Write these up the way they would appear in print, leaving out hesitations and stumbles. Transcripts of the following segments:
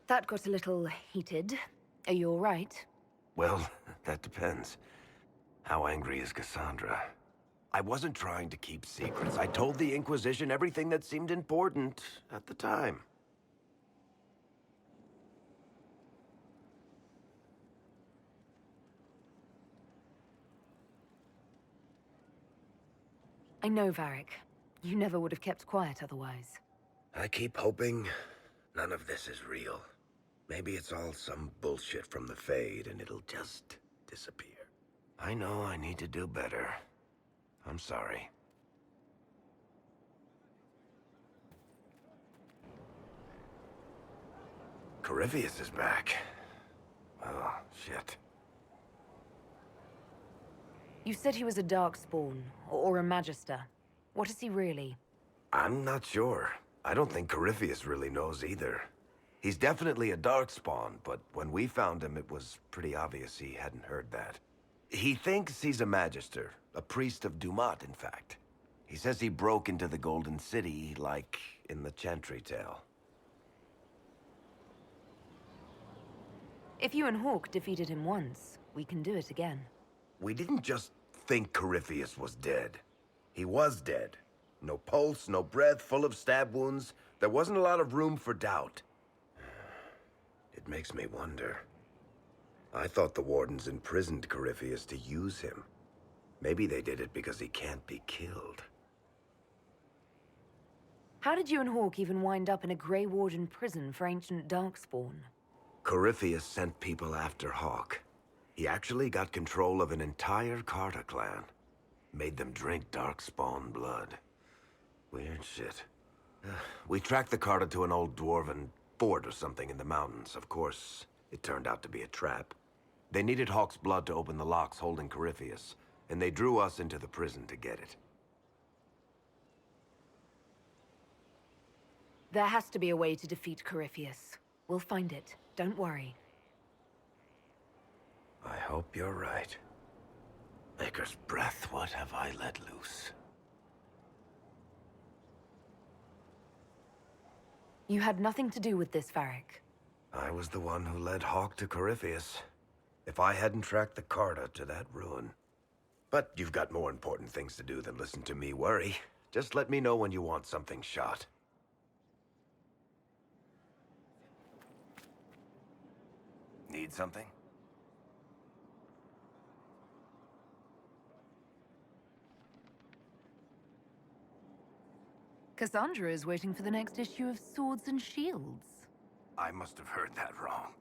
That got a little heated. Are you all right? Well, that depends. How angry is Cassandra? I wasn't trying to keep secrets. I told the Inquisition everything that seemed important at the time. I know, Varric. You never would have kept quiet otherwise. I keep hoping none of this is real. Maybe it's all some bullshit from the Fade and it'll just disappear. I know I need to do better. I'm sorry. Corypheus is back. Oh, shit. You said he was a Darkspawn, or a Magister. What is he really? I'm not sure. I don't think Corypheus really knows either. He's definitely a Darkspawn, but when we found him, it was pretty obvious he hadn't heard that. He thinks he's a Magister, a priest of Dumat, in fact. He says he broke into the Golden City, like in the Chantry tale. If you and Hawk defeated him once, we can do it again. We didn't just think Corypheus was dead. He was dead. No pulse, no breath, full of stab wounds. There wasn't a lot of room for doubt. It makes me wonder. I thought the Wardens imprisoned Corypheus to use him. Maybe they did it because he can't be killed. How did you and Hawk even wind up in a Grey Warden prison for ancient Darkspawn? Corypheus sent people after Hawk. He actually got control of an entire Carter clan. Made them drink Darkspawn blood. Weird shit. We tracked the Carter to an old dwarven fort or something in the mountains. Of course, it turned out to be a trap. They needed Hawk's blood to open the locks holding Corypheus, and they drew us into the prison to get it. There has to be a way to defeat Corypheus. We'll find it. Don't worry. I hope you're right. Maker's breath, what have I let loose? You had nothing to do with this, Varric. I was the one who led Hawk to Corypheus. If I hadn't tracked the Carter to that ruin. But you've got more important things to do than listen to me worry. Just let me know when you want something shot. Need something? Cassandra is waiting for the next issue of Swords and Shields. I must have heard that wrong.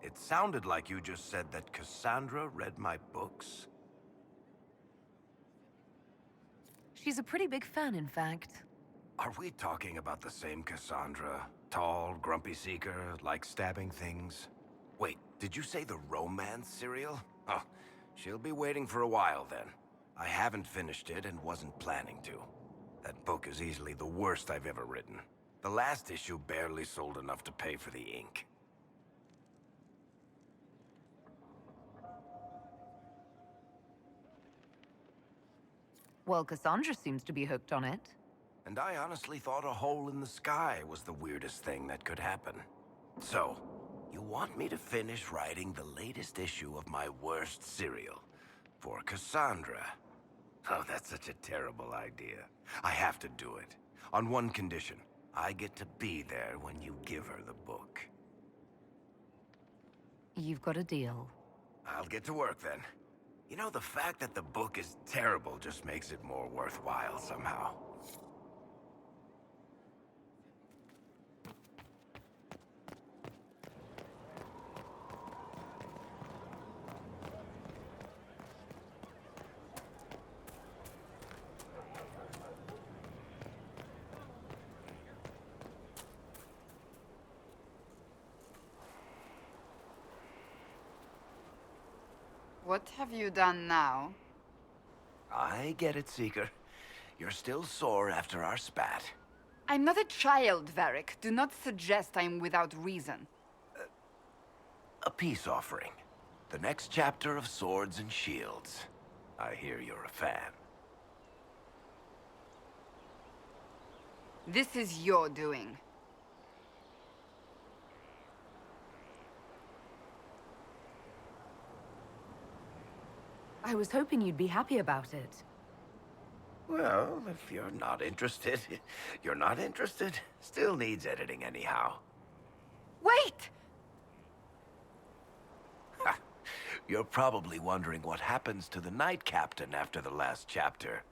It sounded like you just said that Cassandra read my books. She's a pretty big fan, in fact. Are we talking about the same Cassandra? Tall, grumpy seeker, like stabbing things? Wait, did you say the romance serial? Oh, she'll be waiting for a while then. I haven't finished it and wasn't planning to. That book is easily the worst I've ever written. The last issue barely sold enough to pay for the ink. Well, Cassandra seems to be hooked on it. And I honestly thought a hole in the sky was the weirdest thing that could happen. So, you want me to finish writing the latest issue of my worst serial for Cassandra? Oh, that's such a terrible idea. I have to do it. On one condition. I get to be there when you give her the book. You've got a deal. I'll get to work then. You know, the fact that the book is terrible just makes it more worthwhile somehow. What have you done now? I get it, Seeker. You're still sore after our spat. I'm not a child, Varric. Do not suggest I'm without reason. A peace offering. The next chapter of Swords and Shields. I hear you're a fan. This is your doing. I was hoping you'd be happy about it. Well, if you're not interested, you're not interested. Still needs editing anyhow. Wait! You're probably wondering what happens to the Knight Captain after the last chapter.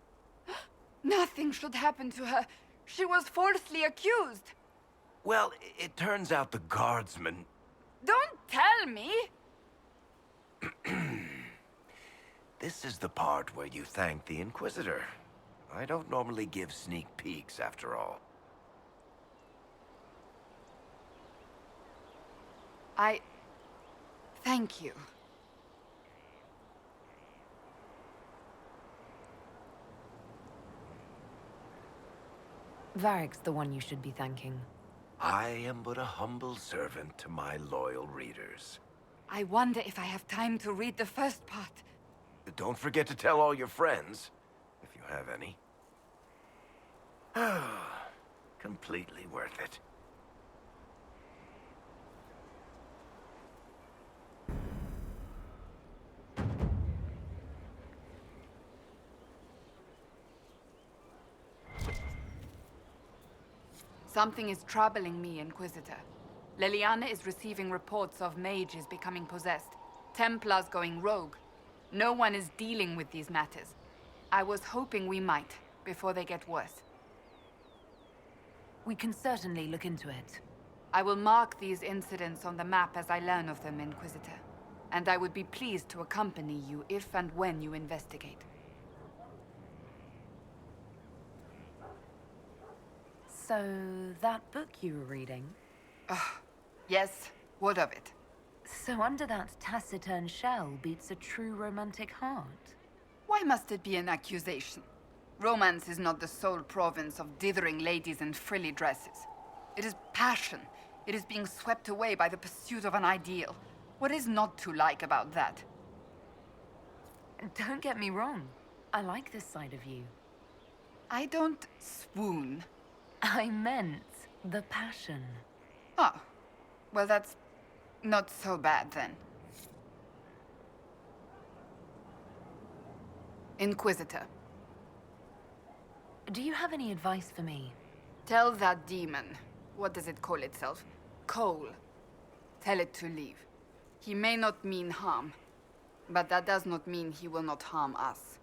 Nothing should happen to her. She was falsely accused. Well, it turns out the guardsman... Don't tell me! This is the part where you thank the Inquisitor. I don't normally give sneak peeks, after all. Thank you. Varric's the one you should be thanking. I am but a humble servant to my loyal readers. I wonder if I have time to read the first part. Don't forget to tell all your friends, if you have any. Completely worth it. Something is troubling me, Inquisitor. Leliana is receiving reports of mages becoming possessed, Templars going rogue. No one is dealing with these matters. I was hoping we might, before they get worse. We can certainly look into it. I will mark these incidents on the map as I learn of them, Inquisitor. And I would be pleased to accompany you if and when you investigate. So, that book you were reading? Yes, what of it? So under that taciturn shell beats a true romantic heart? Why must it be an accusation? Romance is not the sole province of dithering ladies in frilly dresses. It is passion. It is being swept away by the pursuit of an ideal. What is not to like about that? Don't get me wrong. I like this side of you. I don't swoon. I meant the passion. Oh, well that's not so bad then. Inquisitor. Do you have any advice for me? Tell that demon, what does it call itself? Cole. Tell it to leave. He may not mean harm, but that does not mean he will not harm us.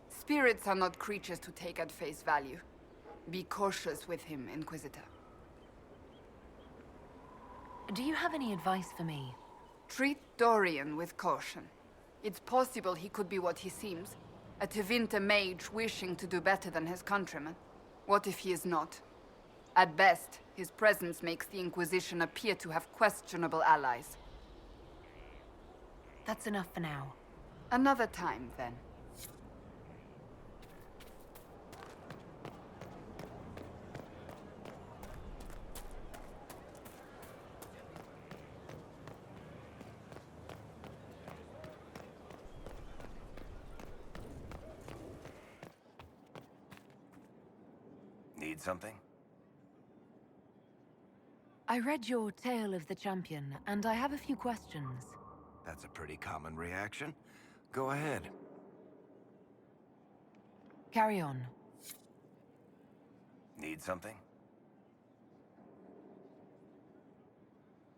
Spirits are not creatures to take at face value. Be cautious with him, Inquisitor. Do you have any advice for me? Treat Dorian with caution. It's possible he could be what he seems. A Tevinter mage wishing to do better than his countrymen. What if he is not? At best, his presence makes the Inquisition appear to have questionable allies. That's enough for now. Another time, then. Need something? I read your Tale of the Champion, and I have a few questions. That's a pretty common reaction. Go ahead. Carry on. Need something?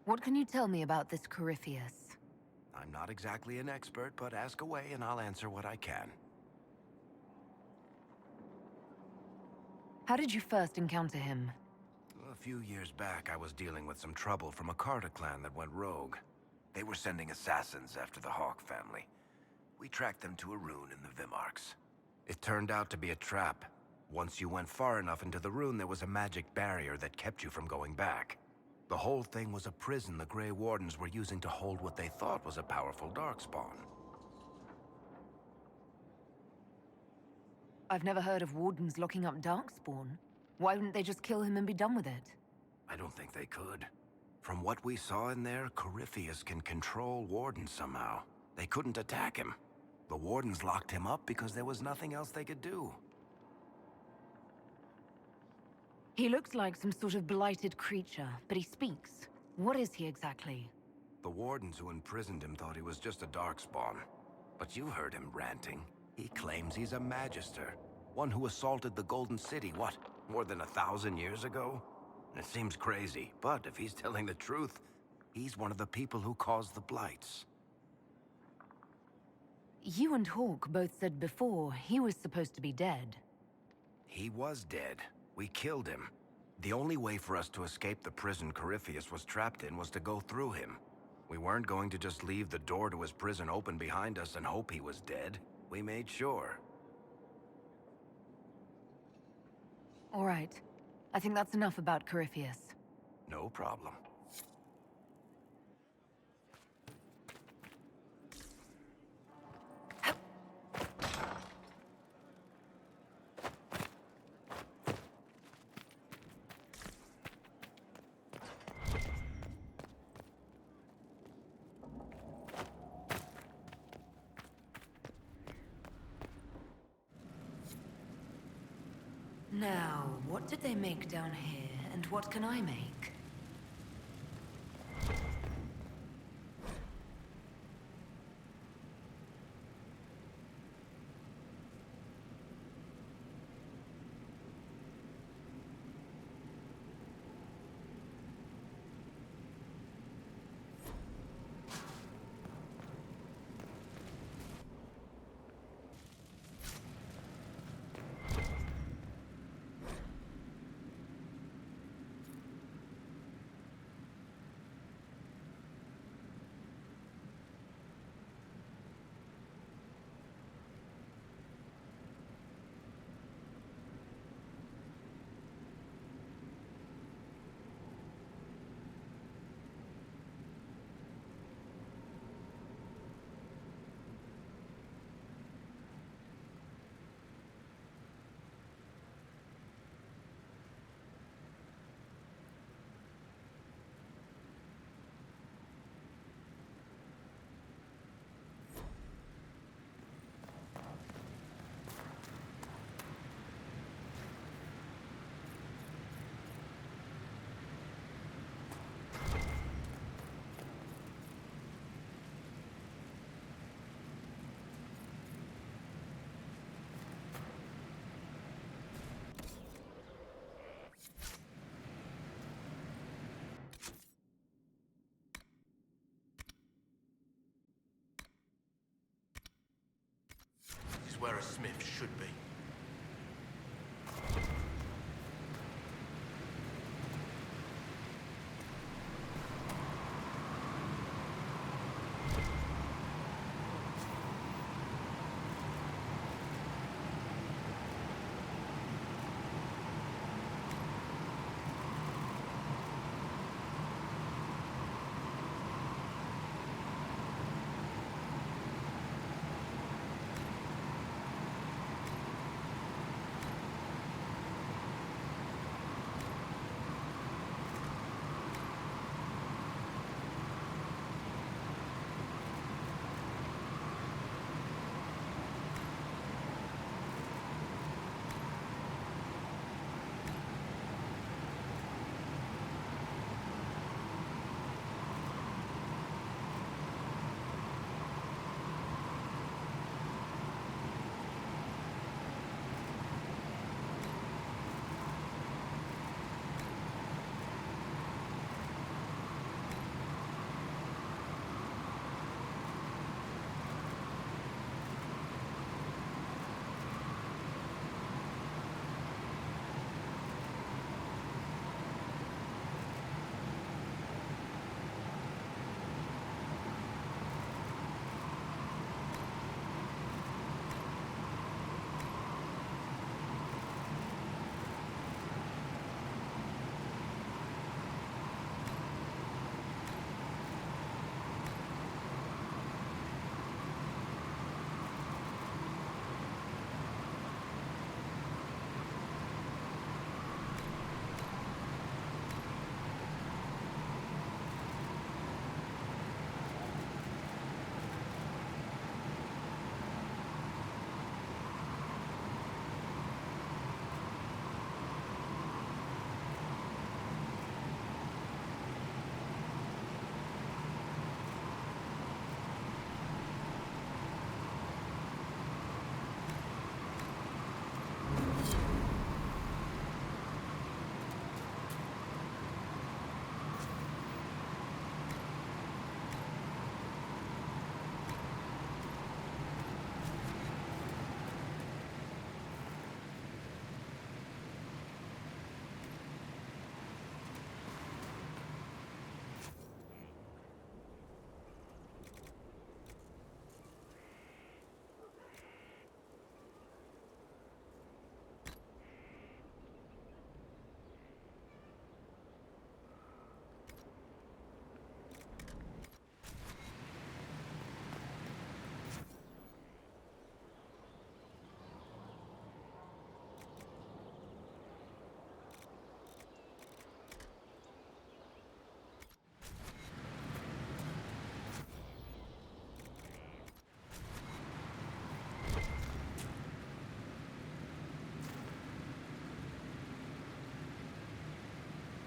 What can you tell me about this Corypheus? I'm not exactly an expert, but ask away and I'll answer what I can. How did you first encounter him? A few years back, I was dealing with some trouble from a Carter clan that went rogue. They were sending assassins after the Hawk family. We tracked them to a rune in the Vimarks. It turned out to be a trap. Once you went far enough into the rune, there was a magic barrier that kept you from going back. The whole thing was a prison the Grey Wardens were using to hold what they thought was a powerful Darkspawn. I've never heard of Wardens locking up Darkspawn. Why wouldn't they just kill him and be done with it? I don't think they could. From what we saw in there, Corypheus can control Wardens somehow. They couldn't attack him. The Wardens locked him up because there was nothing else they could do. He looks like some sort of blighted creature, but he speaks. What is he exactly? The Wardens who imprisoned him thought he was just a Darkspawn. But you heard him ranting. He claims he's a magister. One who assaulted the Golden City, what, more than 1,000 years ago? It seems crazy, but if he's telling the truth, he's one of the people who caused the blights. You and Hawk both said before he was supposed to be dead. He was dead. We killed him. The only way for us to escape the prison Corypheus was trapped in was to go through him. We weren't going to just leave the door to his prison open behind us and hope he was dead. We made sure. All right. I think that's enough about Corypheus. No problem. Now, what did they make down here, and what can I make? Is where a smith should be.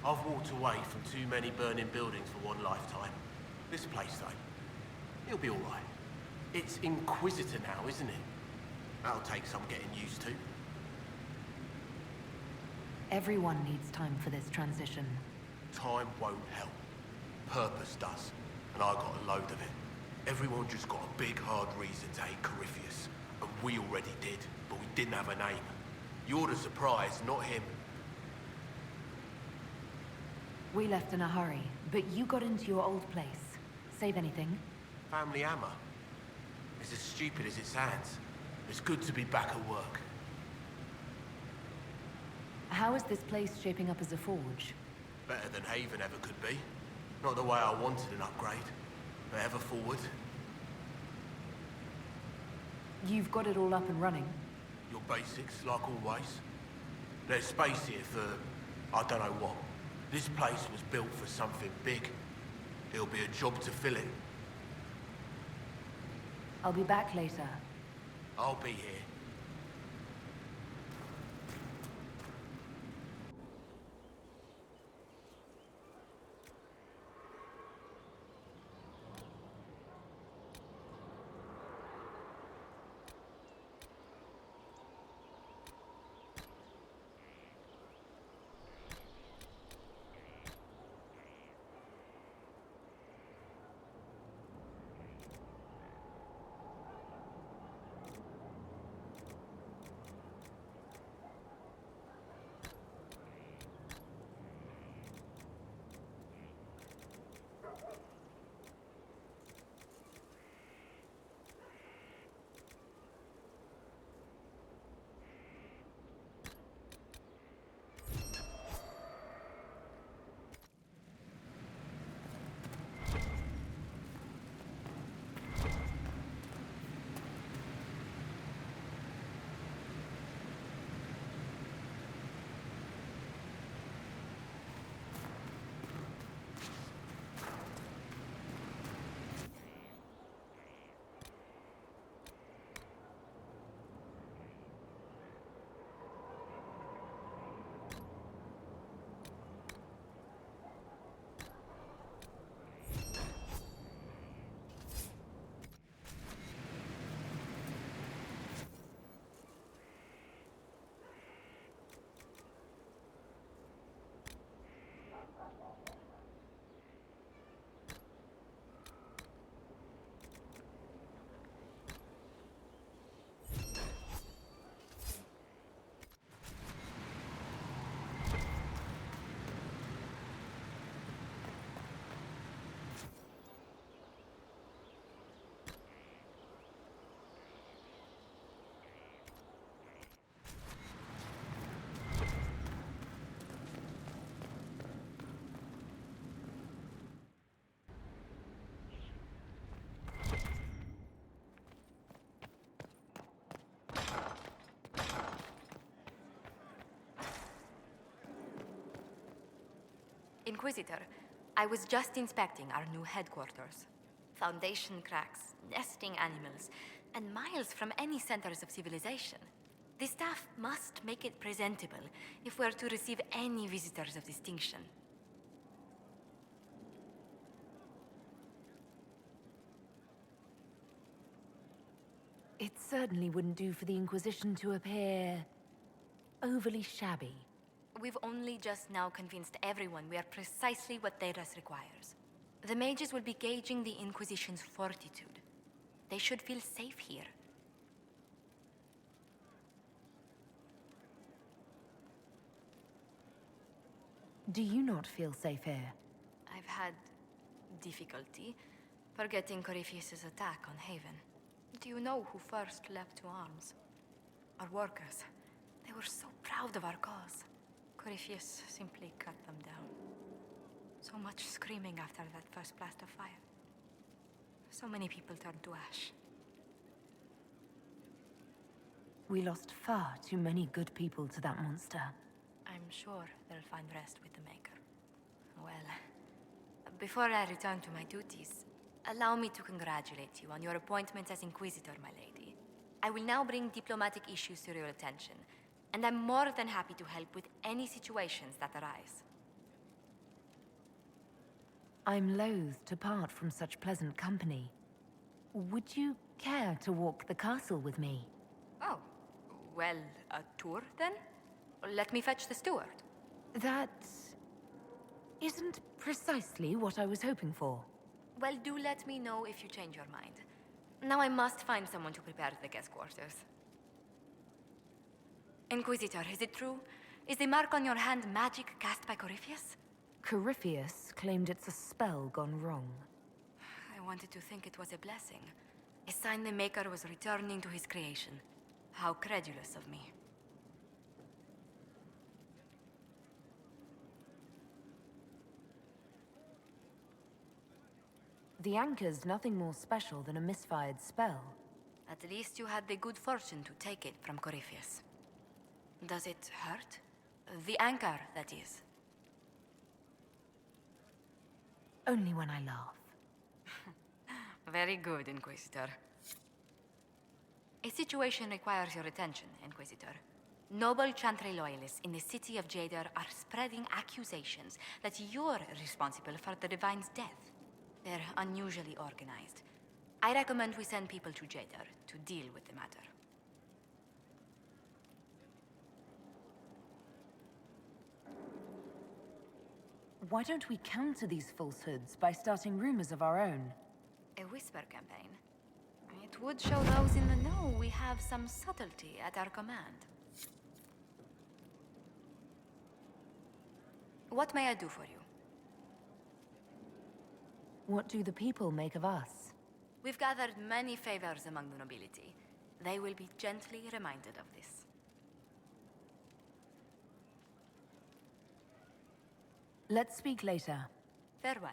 I've walked away from too many burning buildings for one lifetime. This place, though, it'll be all right. It's Inquisitor now, isn't it? That'll take some getting used to. Everyone needs time for this transition. Time won't help. Purpose does. And I got a load of it. Everyone just got a big, hard reason to hate Corypheus. And we already did, but we didn't have a name. You're the surprise, not him. We left in a hurry, but you got into your old place. Save anything? Family hammer. It's as stupid as it sounds. It's good to be back at work. How is this place shaping up as a forge? Better than Haven ever could be. Not the way I wanted an upgrade, but ever forward. You've got it all up and running. Your basics, like always. There's space here for, I don't know what. This place was built for something big. It'll be a job to fill it. I'll be back later. I'll be here. Inquisitor, I was just inspecting our new headquarters. Foundation cracks, nesting animals, and miles from any centers of civilization. The staff must make it presentable if we're to receive any visitors of distinction. It certainly wouldn't do for the Inquisition to appear overly shabby. We've only just now convinced everyone we are precisely what Thedas requires. The mages will be gauging the Inquisition's fortitude. They should feel safe here. Do you not feel safe here? I've had difficulty forgetting Corypheus' attack on Haven. Do you know who first leapt to arms? Our workers. They were so proud of our cause. Corypheus simply cut them down. So much screaming after that first blast of fire. So many people turned to ash. We lost far too many good people to that monster. I'm sure they'll find rest with the Maker. Well, before I return to my duties, allow me to congratulate you on your appointment as Inquisitor, my lady. I will now bring diplomatic issues to your attention, and I'm more than happy to help with any situations that arise. I'm loath to part from such pleasant company. Would you care to walk the castle with me? Oh, well, a tour then? Let me fetch the steward. That isn't precisely what I was hoping for. Well, do let me know if you change your mind. Now I must find someone to prepare the guest quarters. Inquisitor, is it true? Is the mark on your hand magic cast by Corypheus? Corypheus claimed it's a spell gone wrong. I wanted to think it was a blessing. A sign the Maker was returning to his creation. How credulous of me. The anchor's nothing more special than a misfired spell. At least you had the good fortune to take it from Corypheus. Does it hurt? The anchor, that is. Only when I laugh. Very good, Inquisitor. A situation requires your attention, Inquisitor. Noble Chantry loyalists in the city of Jadar are spreading accusations that you're responsible for the Divine's death. They're unusually organized. I recommend we send people to Jadar to deal with the matter. Why don't we counter these falsehoods by starting rumors of our own? A whisper campaign. It would show those in the know we have some subtlety at our command. What may I do for you? What do the people make of us? We've gathered many favors among the nobility. They will be gently reminded of this. Let's speak later. Farewell.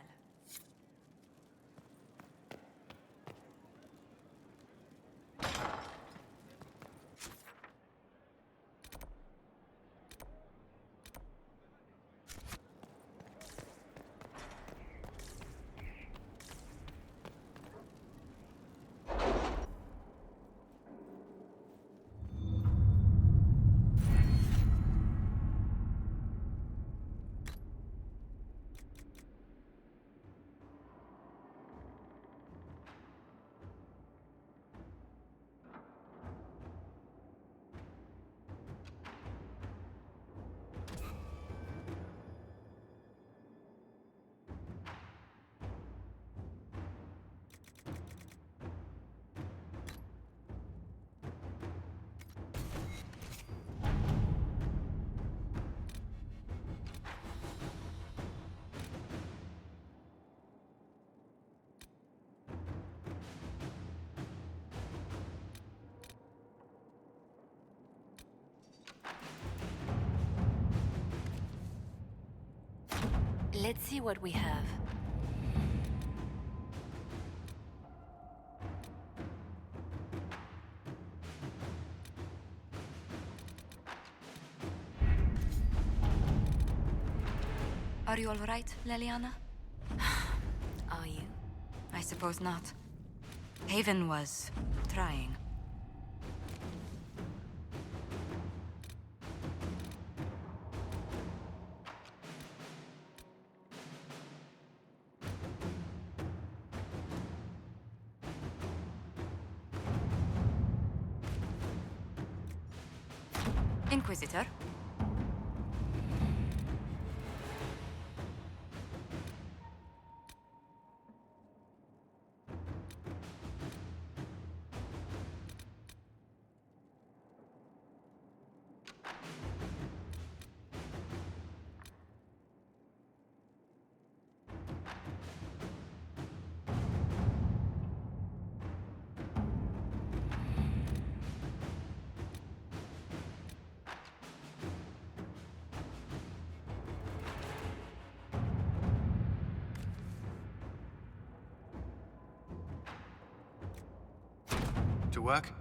Let's see what we have. Are you all right, Leliana? Are you? I suppose not. Haven was trying. Inquisitor? To work?